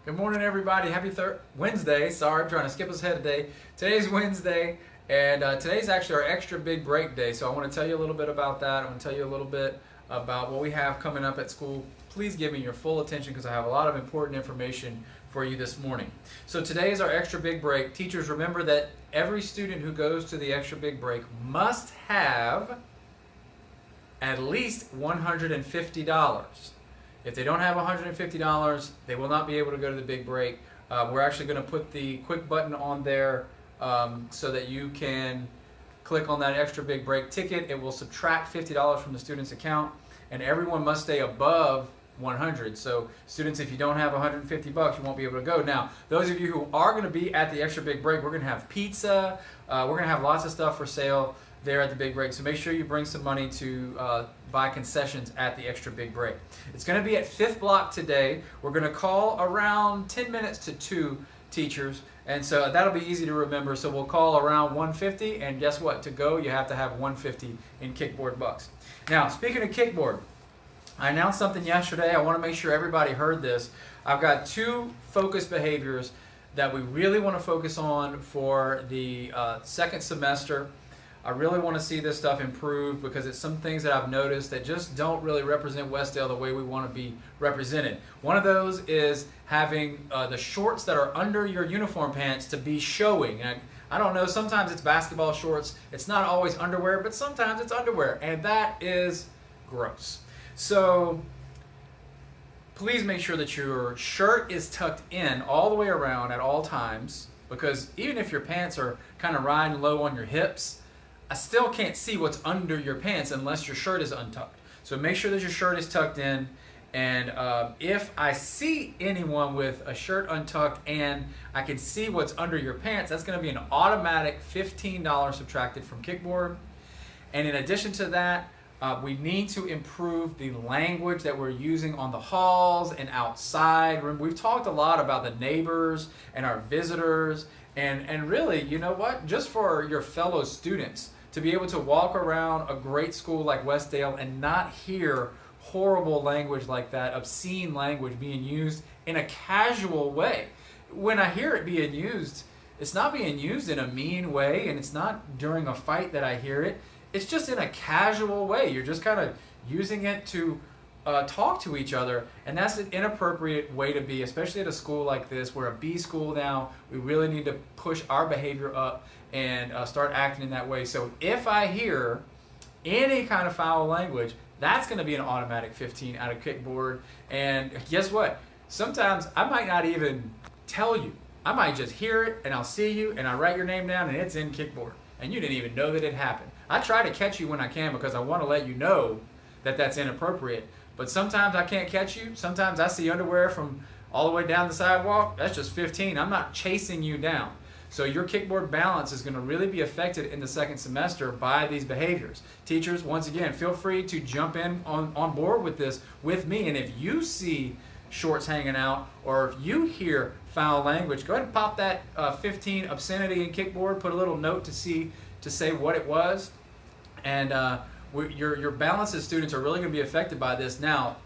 Good morning, everybody. Happy Wednesday. Sorry, I'm trying to skip us ahead today. Today's Wednesday, and today's actually our extra big break day. So I want to tell you a little bit about that. I want to tell you a little bit about what we have coming up at school. Please give me your full attention because I have a lot of important information for you this morning. So today is our extra big break. Teachers, remember that every student who goes to the extra big break must have at least $150. If they don't have $150, they will not be able to go to the big break. We're actually going to put the quick button on there so that you can click on that extra big break ticket. It will subtract $50 from the student's account, and everyone must stay above 100. So students, if you don't have 150 bucks, you won't be able to go. Now, those of you who are going to be at the extra big break, we're going to have pizza. We're going to have lots of stuff for sale there at the big break. So make sure you bring some money to buy concessions at the extra big break. It's going to be at 5th block today. We're going to call around 10 minutes to 2 teachers. And so that'll be easy to remember. So we'll call around 150, and guess what? To go, you have to have 150 in kickboard bucks. Now, speaking of kickboard, I announced something yesterday. I want to make sure everybody heard this. I've got 2 focus behaviors that we really want to focus on for the second semester. I really want to see this stuff improve because it's some things that I've noticed that just don't really represent Westdale the way we want to be represented. One of those is having the shorts that are under your uniform pants to be showing. And I don't know, sometimes it's basketball shorts. It's not always underwear, but sometimes it's underwear. And that is gross. So please make sure that your shirt is tucked in all the way around at all times, because even if your pants are kind of riding low on your hips, I still can't see what's under your pants unless your shirt is untucked. So make sure that your shirt is tucked in. And if I see anyone with a shirt untucked and I can see what's under your pants, that's going to be an automatic $15 subtracted from kickboard. And in addition to that, we need to improve the language that we're using on the halls and outside. We've talked a lot about the neighbors and our visitors. And really, you know what? Just for your fellow students to be able to walk around a great school like Westdale and not hear horrible language like that, obscene language being used in a casual way. When I hear it being used, it's not being used in a mean way, and it's not during a fight that I hear it. It's just in a casual way. You're just kind of using it to talk to each other, and that's an inappropriate way to be, especially at a school like this. We're a B school now. We really need to push our behavior up and start acting in that way. So if I hear any kind of foul language, that's going to be an automatic 15 out of kickboard. And guess what? Sometimes I might not even tell you. I might just hear it, and I'll see you, and I write your name down, and it's in kickboard, and you didn't even know that it happened. I try to catch you when I can because I want to let you know that that's inappropriate. But sometimes I can't catch you. Sometimes I see underwear from all the way down the sidewalk. That's just 15. I'm not chasing you down. So your kickboard balance is going to really be affected in the second semester by these behaviors. Teachers, once again, feel free to jump in on board with this with me. And if you see shorts hanging out or if you hear foul language, go ahead and pop that 15 obscenity in kickboard. Put a little note to say what it was. And your balance as students are really going to be affected by this. Now,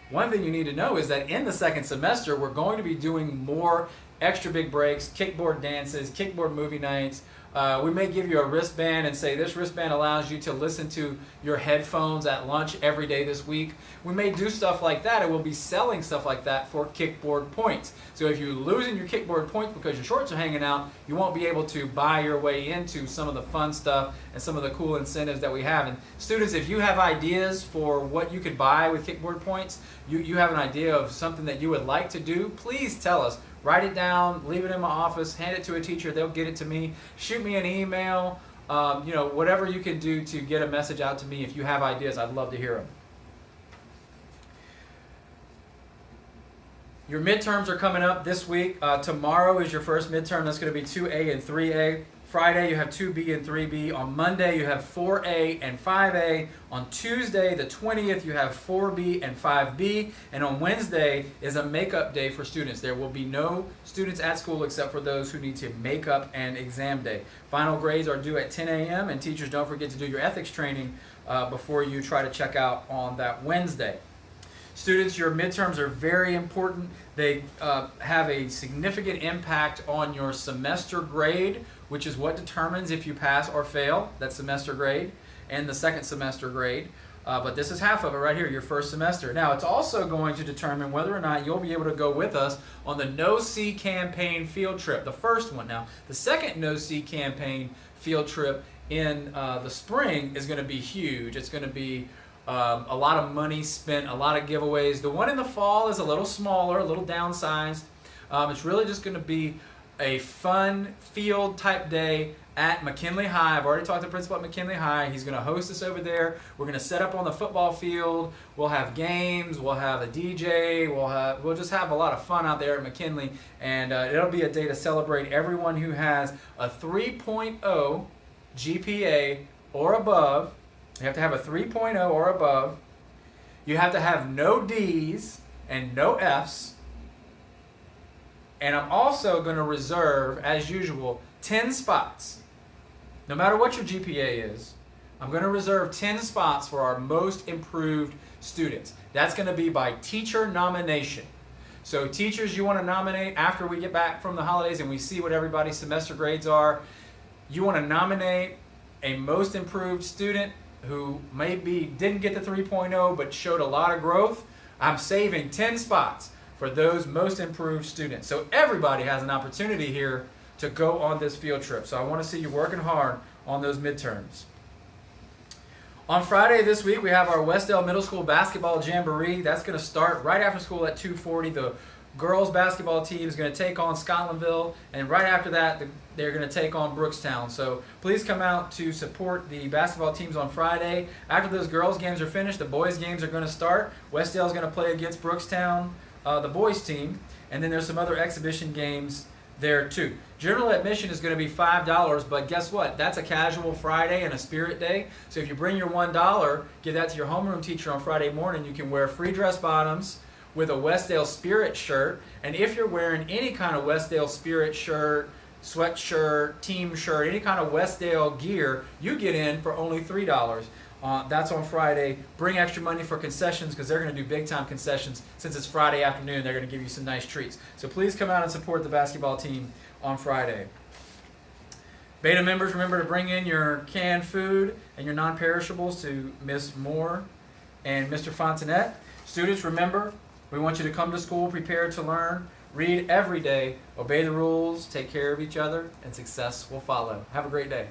one thing you need to know is that in the second semester, we're going to be doing more extra big breaks, kickboard dances, kickboard movie nights. We may give you a wristband and say this wristband allows you to listen to your headphones at lunch every day this week. We may do stuff like that, and we'll be selling stuff like that for kickboard points. So if you're losing your kickboard points because your shorts are hanging out, you won't be able to buy your way into some of the fun stuff and some of the cool incentives that we have. And students, if you have ideas for what you could buy with kickboard points, you have an idea of something that you would like to do, please tell us. Write it down, leave it in my office, hand it to a teacher, they'll get it to me. Shoot me an email, whatever you can do to get a message out to me. If you have ideas, I'd love to hear them. Your midterms are coming up this week. Tomorrow is your first midterm. That's going to be 2A and 3A. Friday, you have 2B and 3B. On Monday, you have 4A and 5A. On Tuesday, the 20th, you have 4B and 5B. And on Wednesday is a makeup day for students. There will be no students at school except for those who need to make up and exam day. Final grades are due at 10 a.m. And teachers, don't forget to do your ethics training before you try to check out on that Wednesday. Students, your midterms are very important. They have a significant impact on your semester grade, which is what determines if you pass or fail, that semester grade, and the second semester grade. But this is half of it right here, your first semester. Now, it's also going to determine whether or not you'll be able to go with us on the No-See campaign field trip, the first one. Now, the second No-See campaign field trip in the spring is going to be huge. It's going to be a lot of money spent, a lot of giveaways. The one in the fall is a little smaller, a little downsized. It's really just going to be a fun field type day at McKinley High. I've already talked to the principal at McKinley High. He's going to host us over there. We're going to set up on the football field. We'll have games. We'll have a DJ. We'll just have a lot of fun out there at McKinley. And it'll be a day to celebrate everyone who has a 3.0 GPA or above. You have to have a 3.0 or above. You have to have no D's and no F's. And I'm also going to reserve, as usual, 10 spots. No matter what your GPA is, I'm going to reserve 10 spots for our most improved students. That's going to be by teacher nomination. So teachers you want to nominate after we get back from the holidays and we see what everybody's semester grades are, you want to nominate a most improved student who maybe didn't get the 3.0 but showed a lot of growth. I'm saving 10 spots for those most improved students. So everybody has an opportunity here to go on this field trip. So I want to see you working hard on those midterms. On Friday this week, we have our Westdale Middle School Basketball Jamboree. That's going to start right after school at 2:40. The girls basketball team is going to take on Scotlandville, and right after that, they're going to take on Brookstown. So please come out to support the basketball teams on Friday. After those girls' games are finished, the boys' games are going to start. Westdale is going to play against Brookstown, the boys' team, and then there's some other exhibition games there too. General admission is going to be $5, but guess what? That's a casual Friday and a spirit day. So if you bring your $1, give that to your homeroom teacher on Friday morning. You can wear free dress bottoms with a Westdale Spirit shirt. And if you're wearing any kind of Westdale Spirit shirt, sweatshirt, team shirt, any kind of Westdale gear, you get in for only $3. That's on Friday. Bring extra money for concessions because they're going to do big time concessions. Since it's Friday afternoon, they're going to give you some nice treats. So please come out and support the basketball team on Friday. Beta members, remember to bring in your canned food and your non-perishables to Miss Moore and Mr. Fontenette. Students, remember, we want you to come to school prepared to learn, read every day, obey the rules, take care of each other, and success will follow. Have a great day.